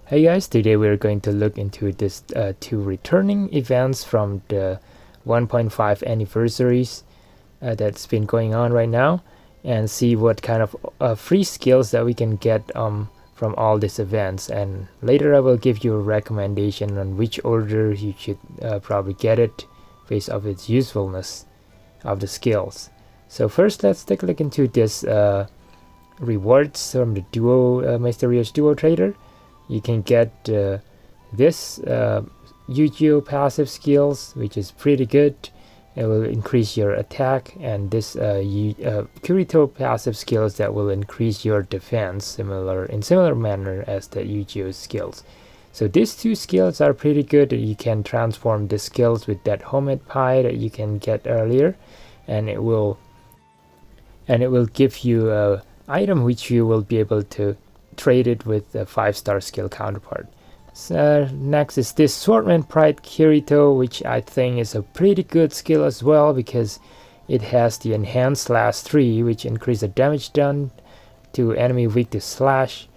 Hey guys, today we're going to look into this two returning events from the 1.5 anniversaries that's been going on right now, and see what kind of free skills that we can get from all these events. And later I will give you a recommendation on which order you should probably get it based off its usefulness of the skills. So first, let's take a look into this rewards from the duo mysterious duo trader. You can get this Yu-Gi-Oh passive skills, which is pretty good. It will increase your attack, and this Kirito passive skills that will increase your defense in similar manner as the Yu-Gi-Oh skills. So these two skills are pretty good. You can transform the skills with that homemade pie that you can get earlier, and it will give you a item which you will be able to trade it with a 5-star skill counterpart. So next is this Swordman Pride Kirito, which I think is a pretty good skill as well, because it has the enhanced slash 3, which increases the damage done to enemy weak to slash,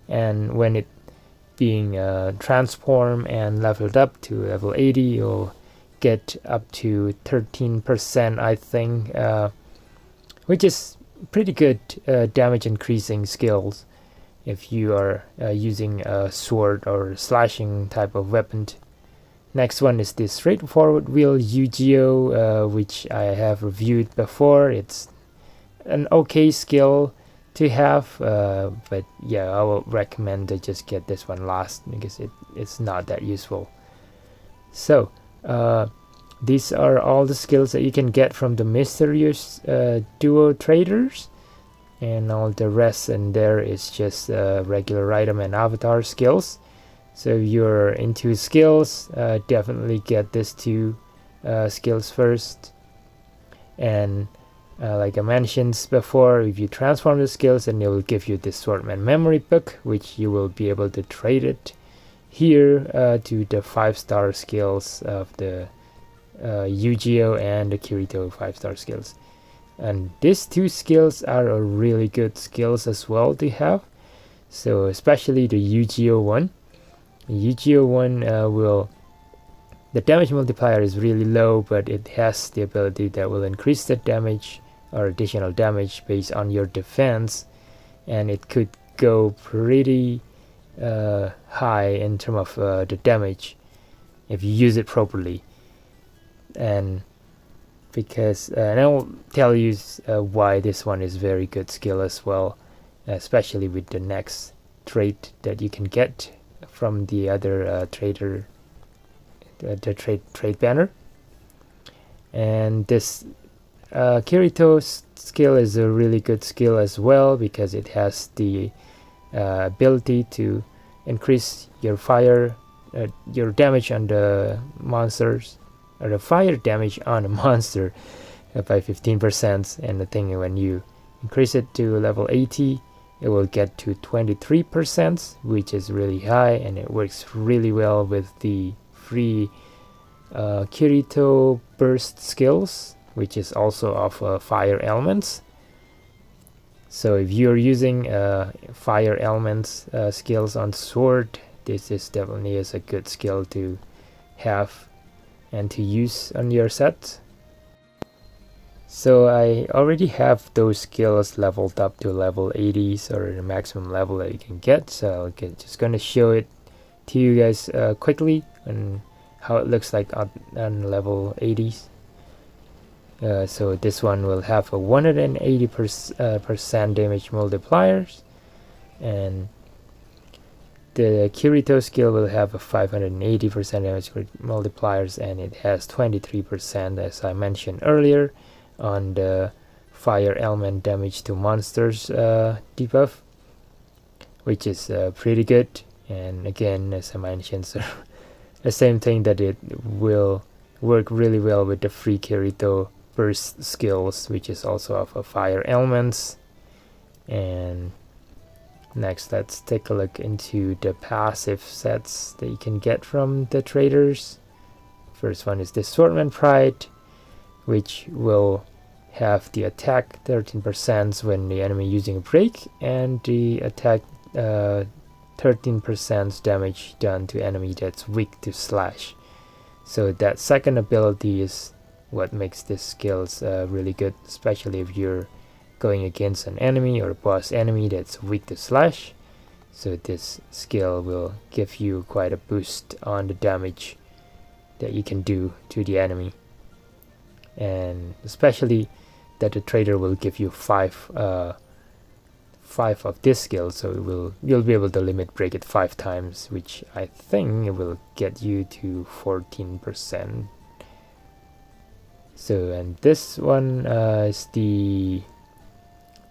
and when it being transformed and leveled up to level 80, you'll get up to 13%, I think, which is pretty good damage increasing skills if you are using a sword or slashing type of weapon. Next one is this straightforward wheel Yu-Gi-Oh, which I have reviewed before. It's an okay skill to have, but yeah, I will recommend to just get this one last because it's not that useful. So these are all the skills that you can get from the mysterious duo traders, and all the rest in there is just regular item and avatar skills. So if you're into skills, definitely get these two skills first. And like I mentioned before, if you transform the skills, then it will give you this Swordman memory book, which you will be able to trade it here to the 5-star skills of the Yu-Gi-Oh and the Kirito 5-star skills. And these two skills are a really good skills as well to have. So especially the Yu-Gi-Oh one. The Yu-Gi-Oh one the damage multiplier is really low, but it has the ability that will increase the damage or additional damage based on your defense, and it could go pretty high in terms of the damage if you use it properly. And I'll tell you why this one is very good skill as well, especially with the next trait that you can get from the other trader, the trade banner. And this Kirito skill is a really good skill as well, because it has the ability to increase your your damage on the monsters, or the fire damage on a monster by 15%. And the thing, when you increase it to level 80, it will get to 23%, which is really high, and it works really well with the free Kirito burst skills, which is also of fire elements. So if you're using fire elements skills on sword, this is definitely a good skill to have and to use on your set. So I already have those skills leveled up to level 80s, or the maximum level that you can get. So I'm just gonna show it to you guys quickly and how it looks like on level 80s. So this one will have a 180% damage multipliers, and the Kirito skill will have a 580% damage multipliers, and it has 23%, as I mentioned earlier, on the fire element damage to monsters debuff, which is pretty good. And again, as I mentioned, so the same thing, that it will work really well with the free Kirito burst skills, which is also of a fire elements. And next, let's take a look into the passive sets that you can get from the traders. First one is the Swordman Pride, which will have the attack 13% when the enemy using a break, and the attack 13% damage done to enemy that's weak to slash. So that second ability is what makes this skills really good, especially if you're going against an enemy or a boss enemy that's weak to slash. So this skill will give you quite a boost on the damage that you can do to the enemy, and especially that the trader will give you 5 of this skill, so you'll be able to limit break it 5 times, which I think it will get you to 14%. So, and this one is the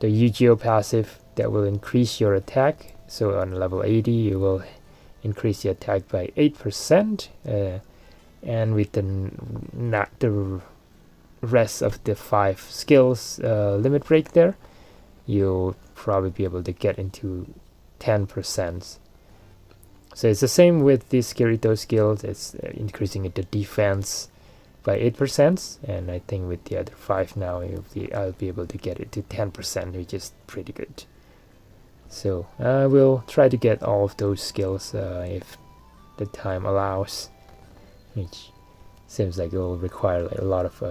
Yu-Gi-Oh passive that will increase your attack. So on level 80 you will increase the attack by 8%, and with the rest of the 5 skills limit break there, you'll probably be able to get into 10%. So it's the same with this Kirito skills. It's increasing the defense by 8%, and I think with the other 5 now I'll be able to get it to 10%, which is pretty good. So we'll try to get all of those skills if the time allows, which seems like it will require like a lot of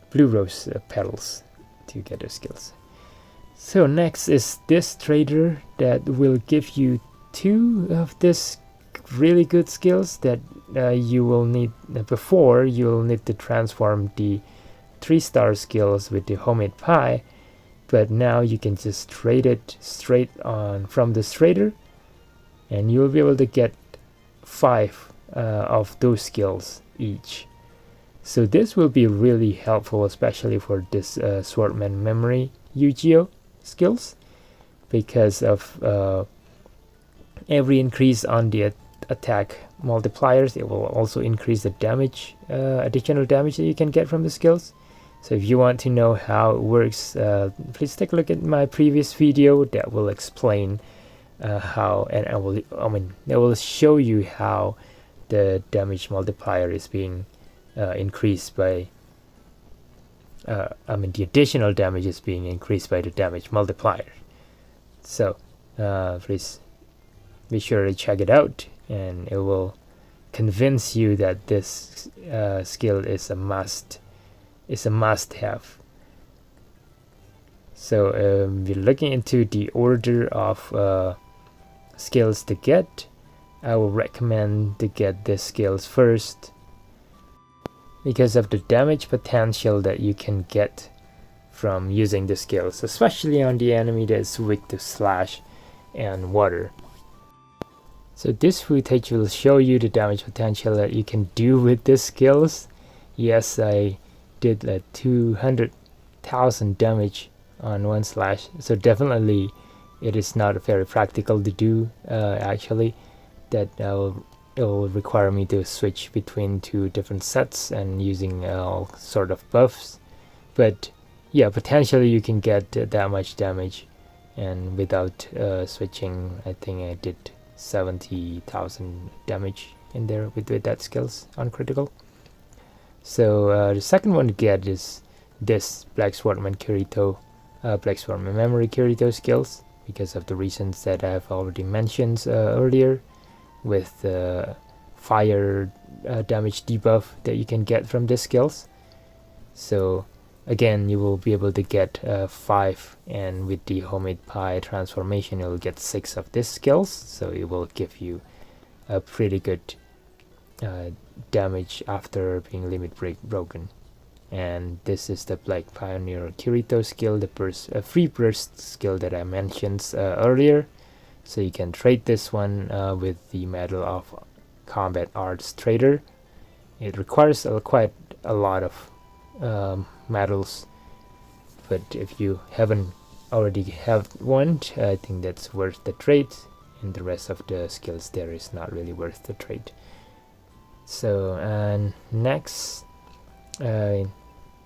blue rose petals to get those skills. So next is this trader that will give you 2 of this really good skills that you will need. Before you'll need to transform the 3-star skills with the homemade pie, but now you can just trade it straight on from this trader, and you'll be able to get 5 of those skills each. So this will be really helpful, especially for this Swordman memory Yu-Gi-Oh skills, because of every increase on the attack multipliers, it will also increase the damage, additional damage that you can get from the skills. So if you want to know how it works, please take a look at my previous video that will explain how, and I will show you how the damage multiplier is being increased by the additional damage is being increased by the damage multiplier. So please be sure to check it out, and it will convince you that this skill is a must-have. So we're looking into the order of skills to get. I will recommend to get these skills first because of the damage potential that you can get from using the skills, especially on the enemy that is weak to slash and water. So this footage will show you the damage potential that you can do with these skills. Yes, I did like 200,000 damage on 1 slash, so definitely it is not very practical to do. Actually, that it will require me to switch between 2 different sets and using all sort of buffs. But yeah, potentially you can get that much damage, and without switching, I think I did 70,000 damage in there with that skills on critical. So the second one to get is this Black Swordman Kirito, Black Swordman Memory Kirito skills, because of the reasons that I've already mentioned earlier, with the fire damage debuff that you can get from these skills. So again, you will be able to get 5, and with the homemade pie transformation you'll get 6 of these skills, so it will give you a pretty good damage after being limit broken. And this is the Black Pioneer Kirito skill, the free burst skill that I mentioned earlier. So you can trade this one with the Medal of Combat Arts Trader. It requires quite a lot of medals, but if you haven't already have one, I think that's worth the trade, and the rest of the skills there is not really worth the trade. So and next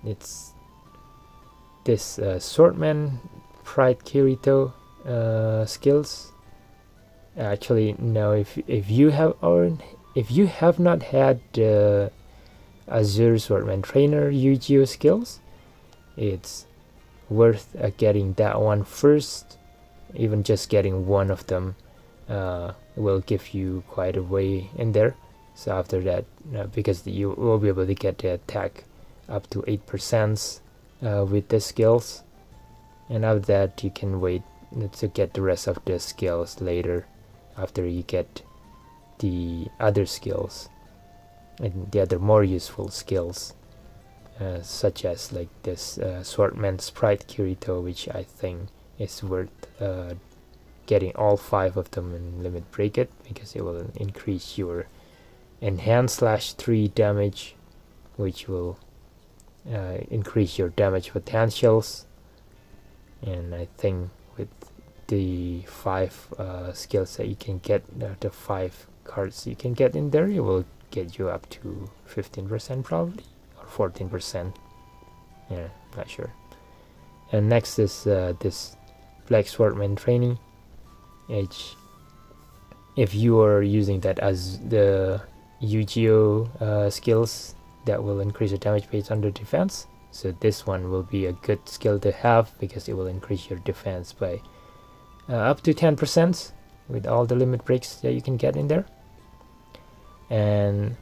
it's this Swordman Pride Kirito skills. Actually, no, if you have not had Azure Swordman Trainer Yu-Gi-Oh skills, it's worth getting that one first. Even just getting one of them will give you quite a way in there. So after that, because you will be able to get the attack up to 8% with the skills, and after that you can wait to get the rest of the skills later after you get the other skills and the other more useful skills, such as like this Swordman Sprite Kirito, which I think is worth getting all 5 of them in Limit Break It, because it will increase your enhance /3 damage, which will increase your damage potentials. And I think with the 5 skills that you can get, the 5 cards you can get in there, it will get you up to 15% probably, or 14%. Yeah, not sure. And next is this Black Swordman training. If you are using that as the Yu-Gi-Oh skills that will increase your damage based on the defense, so this one will be a good skill to have because it will increase your defense by up to 10% with all the limit breaks that you can get in there. And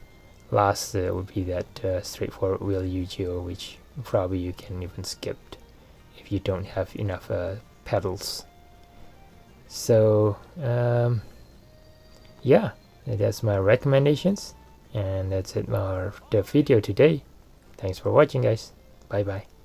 last would be that straightforward wheel Yu-Gi-Oh, which probably you can even skip if you don't have enough petals. So yeah, that's my recommendations, and that's it for the video today. Thanks for watching, guys. Bye bye.